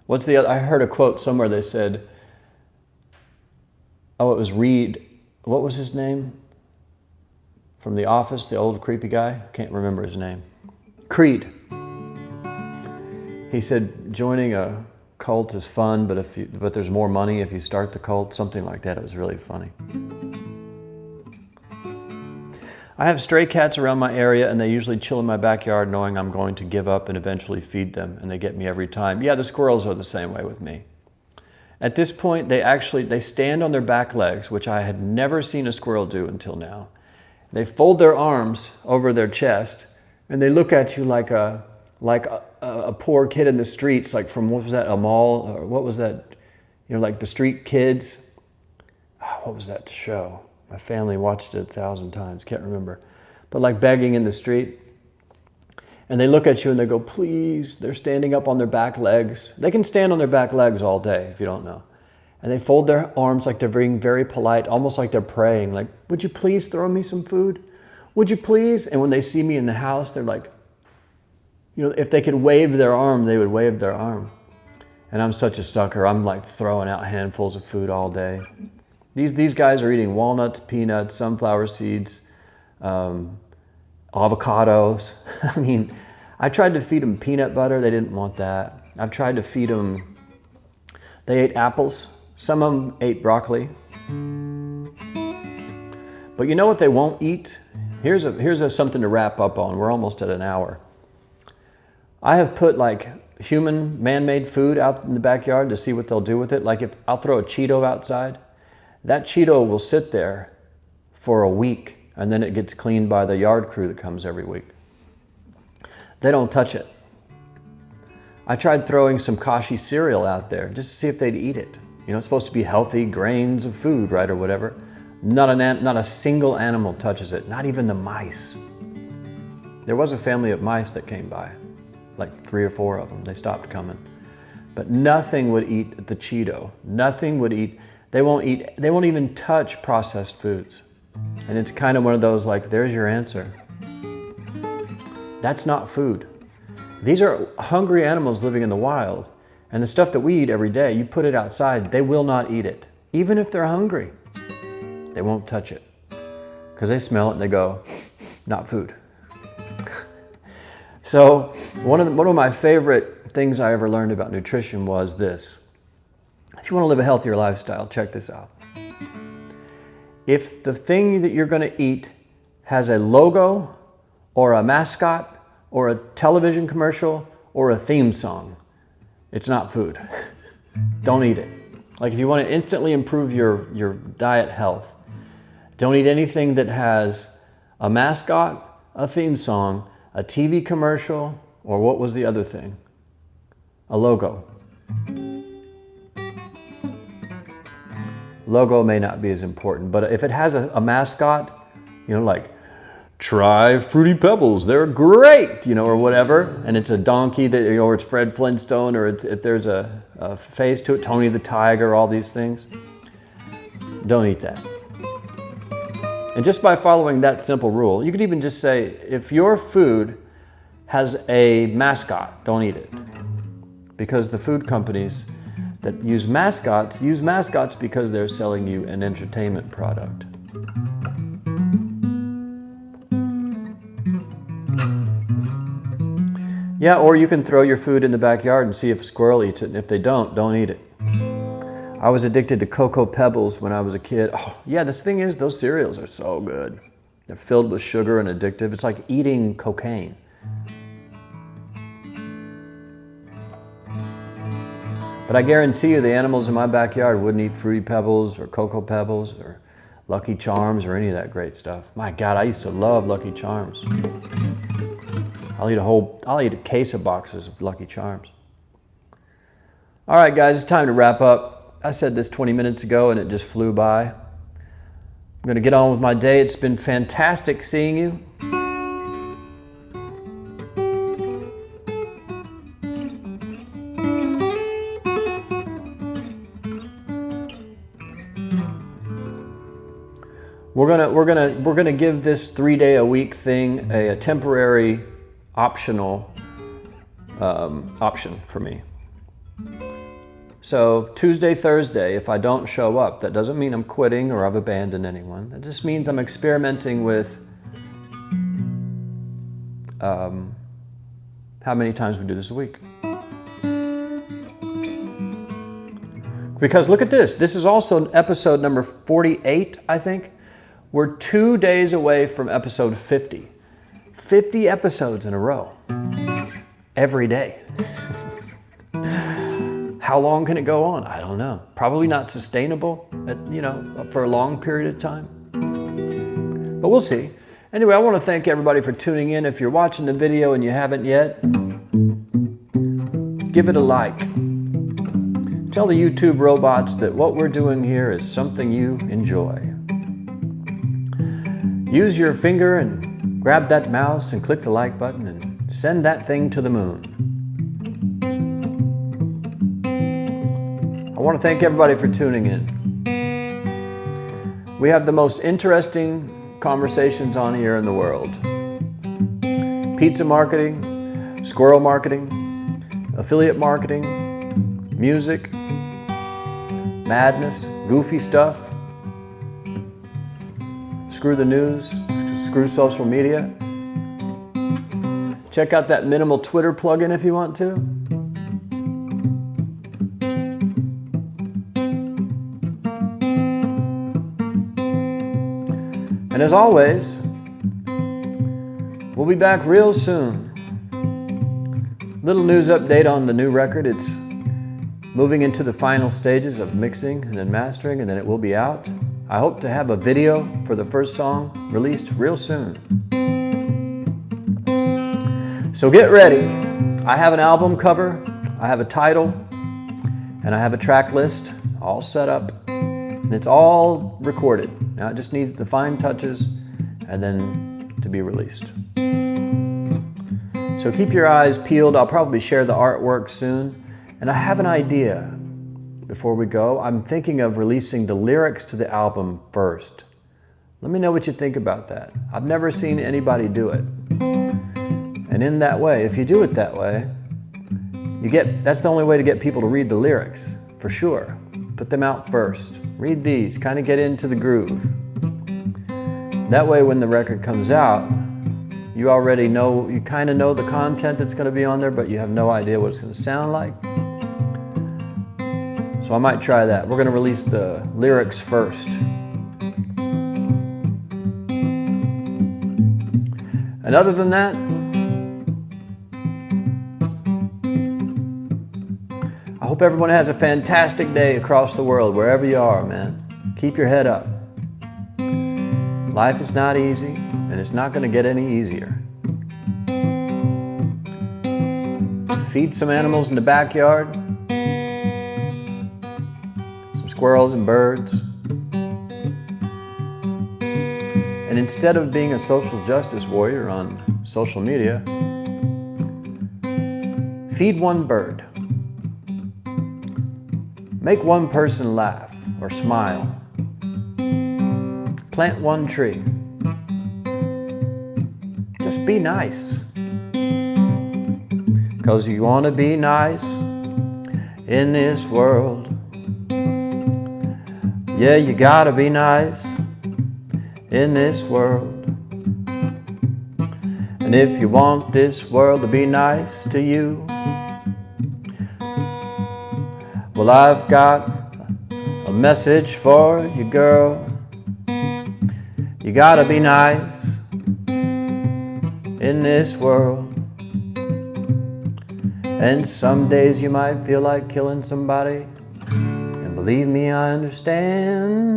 A: What's the other? I heard a quote somewhere. They said, it was Reed. What was his name? From The Office, the old creepy guy. Can't remember his name. Creed. He said, joining a cult is fun, but there's more money if you start the cult. Something like that. It was really funny. I have stray cats around my area, and they usually chill in my backyard knowing I'm going to give up and eventually feed them, and they get me every time. Yeah, the squirrels are the same way with me. At this point, they stand on their back legs, which I had never seen a squirrel do until now. They fold their arms over their chest, and they look at you like a poor kid in the streets, like from, what was that, a mall, or what was that, like the Street Kids. What was that show? My family watched it 1,000 times, can't remember. But like begging in the street. And they look at you and they go, please. They're standing up on their back legs. They can stand on their back legs all day, if you don't know. And they fold their arms like they're being very polite, almost like they're praying, like, would you please throw me some food? Would you please? And when they see me in the house, they're like, if they could wave their arm, they would wave their arm. And I'm such a sucker. I'm like throwing out handfuls of food all day. These guys are eating walnuts, peanuts, sunflower seeds, avocados. I mean, I tried to feed them peanut butter. They didn't want that. I've tried to feed them. They ate apples. Some of them ate broccoli. But you know what they won't eat? Here's something to wrap up on. We're almost at an hour. I have put like human man-made food out in the backyard to see what they'll do with it. Like if I'll throw a Cheeto outside, that Cheeto will sit there for a week and then it gets cleaned by the yard crew that comes every week. They don't touch it. I tried throwing some Kashi cereal out there just to see if they'd eat it. You know, it's supposed to be healthy grains of food, right, or whatever. Not a single animal touches it, not even the mice. There was a family of mice that came by, like 3 or 4 of them. They stopped coming. But nothing would eat the Cheeto. Nothing would eat. They won't even touch processed foods. And it's kind of one of those like, there's your answer. That's not food. These are hungry animals living in the wild. And the stuff that we eat every day, you put it outside, they will not eat it. Even if they're hungry, they won't touch it. Because they smell it and they go, not food. So one of my favorite things I ever learned about nutrition was this. If you want to live a healthier lifestyle, check this out. If the thing that you're going to eat has a logo or a mascot or a television commercial or a theme song, it's not food. Don't eat it. Like if you want to instantly improve your diet health, don't eat anything that has a mascot, a theme song, a TV commercial, or what was the other thing? A logo. Logo may not be as important, but if it has a mascot, you know, like, try Fruity Pebbles, they're great, you know, or whatever, and it's a donkey, that, you know, or it's Fred Flintstone, or if there's a face to it, Tony the Tiger, all these things, don't eat that. And just by following that simple rule, you could even just say, if your food has a mascot, don't eat it. Because the food companies that use mascots because they're selling you an entertainment product. Yeah, or you can throw your food in the backyard and see if a squirrel eats it, and if they don't eat it. I was addicted to Cocoa Pebbles when I was a kid. Oh, yeah, this thing is, those cereals are so good. They're filled with sugar and addictive. It's like eating cocaine. But I guarantee you the animals in my backyard wouldn't eat Fruity Pebbles or Cocoa Pebbles or Lucky Charms or any of that great stuff. My God, I used to love Lucky Charms. I'll eat a case of boxes of Lucky Charms. All right, guys, it's time to wrap up. I said this 20 minutes ago and it just flew by. I'm going to get on with my day. It's been fantastic seeing you. We're gonna give this 3-day-a-week thing a temporary optional option for me. So Tuesday, Thursday, if I don't show up, that doesn't mean I'm quitting or I've abandoned anyone. That just means I'm experimenting with how many times we do this a week. Because look at this. This is also episode number 48, I think. We're 2 days away from episode 50. 50 episodes in a row. Every day. How long can it go on? I don't know. Probably not sustainable, for a long period of time. But we'll see. Anyway, I want to thank everybody for tuning in. If you're watching the video and you haven't yet, give it a like. Tell the YouTube robots that what we're doing here is something you enjoy. Use your finger and grab that mouse and click the like button and send that thing to the moon. I want to thank everybody for tuning in. We have the most interesting conversations on here in the world. Pizza marketing, squirrel marketing, affiliate marketing, music, madness, goofy stuff, screw the news, screw social media. Check out that minimal Twitter plugin if you want to. And as always, we'll be back real soon. Little news update on the new record. It's moving into the final stages of mixing and then mastering, and then it will be out. I hope to have a video for the first song released real soon. So get ready. I have an album cover, I have a title, and I have a track list all set up. And it's all recorded. Now it just needs the fine touches and then to be released. So keep your eyes peeled. I'll probably share the artwork soon. And I have an idea before we go. I'm thinking of releasing the lyrics to the album first. Let me know what you think about that. I've never seen anybody do it. And in that way, if you do it that way, that's the only way to get people to read the lyrics, for sure. Put them out first. Read these, kind of get into the groove. That way when the record comes out, you already know, you kind of know the content that's going to be on there, but you have no idea what it's going to sound like. So I might try that. We're going to release the lyrics first. And other than that, I hope everyone has a fantastic day across the world, wherever you are, man. Keep your head up. Life is not easy, and it's not going to get any easier. Feed some animals in the backyard, some squirrels and birds. And instead of being a social justice warrior on social media, feed one bird. Make one person laugh or smile. Plant one tree. Just be nice. Because you want to be nice in this world. Yeah, you gotta be nice in this world. And if you want this world to be nice to you, well, I've got a message for you, girl. You gotta be nice in this world. And some days you might feel like killing somebody. And believe me, I understand.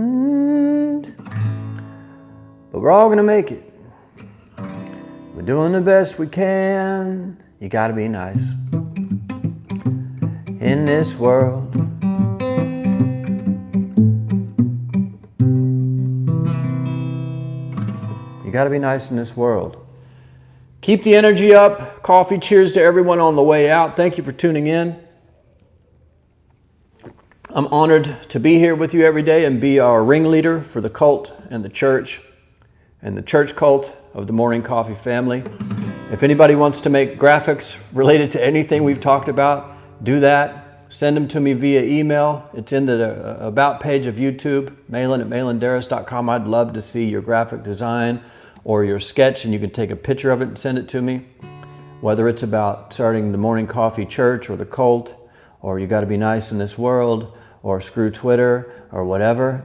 A: But we're all gonna make it. We're doing the best we can. You gotta be nice in this world. You gotta be nice in this world. Keep the energy up. Coffee cheers to everyone on the way out. Thank you for tuning in. I'm honored to be here with you every day and be our ringleader for the cult and the church cult of the Morning Coffee family. If anybody wants to make graphics related to anything we've talked about, do that. Send them to me via email. It's in the About page of YouTube, Malan@malandarras.com. I'd love to see your graphic design or your sketch, and you can take a picture of it and send it to me. Whether it's about starting the Morning Coffee Church or the cult, or you gotta be nice in this world, or screw Twitter, or whatever.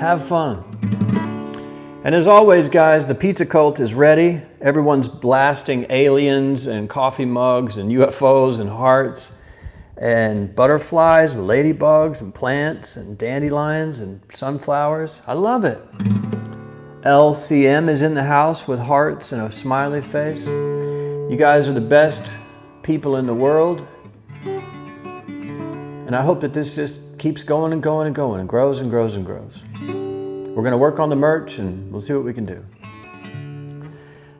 A: Have fun. And as always, guys, the pizza cult is ready. Everyone's blasting aliens and coffee mugs and UFOs and hearts and butterflies and ladybugs and plants and dandelions and sunflowers. I love it. LCM is in the house with hearts and a smiley face. You guys are the best people in the world. And I hope that this just keeps going and going and going and grows and grows and grows. We're going to work on the merch and we'll see what we can do.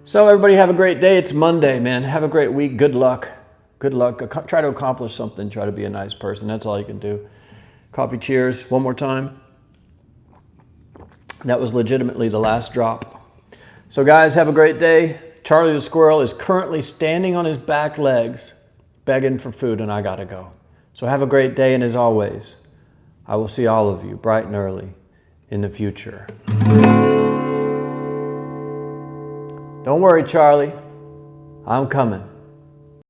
A: So everybody have a great day. It's Monday, man. Have a great week. Good luck. Good luck. Try to accomplish something. Try to be a nice person. That's all you can do. Coffee cheers. One more time. That was legitimately the last drop. So guys, have a great day. Charlie the Squirrel is currently standing on his back legs, begging for food, and I gotta go. So have a great day, and as always, I will see all of you bright and early in the future. Don't worry, Charlie. I'm coming.